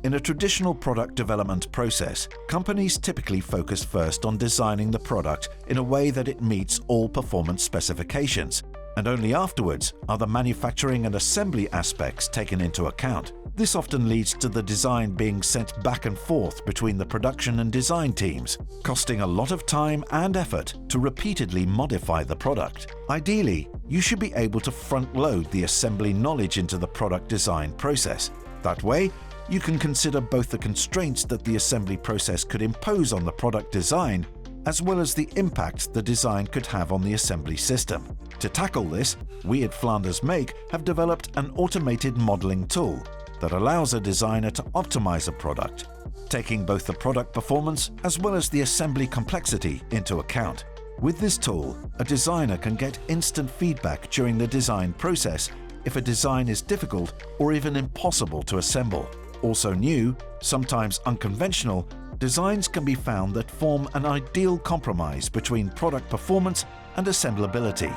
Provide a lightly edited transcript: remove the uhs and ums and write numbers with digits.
In a traditional product development process, companies typically focus first on designing the product in a way that it meets all performance specifications, and only afterwards are the manufacturing and assembly aspects taken into account. This often leads to the design being sent back and forth between the production and design teams, costing a lot of time and effort to repeatedly modify the product. Ideally, you should be able to front-load the assembly knowledge into the product design process. That way, you can consider both the constraints that the assembly process could impose on the product design, as well as the impact the design could have on the assembly system. To tackle this, we at Flanders Make have developed an automated modeling tool that allows a designer to optimize a product, taking both the product performance as well as the assembly complexity into account. With this tool, a designer can get instant feedback during the design process if a design is difficult or even impossible to assemble. Also new, sometimes unconventional, designs can be found that form an ideal compromise between product performance and assemblability.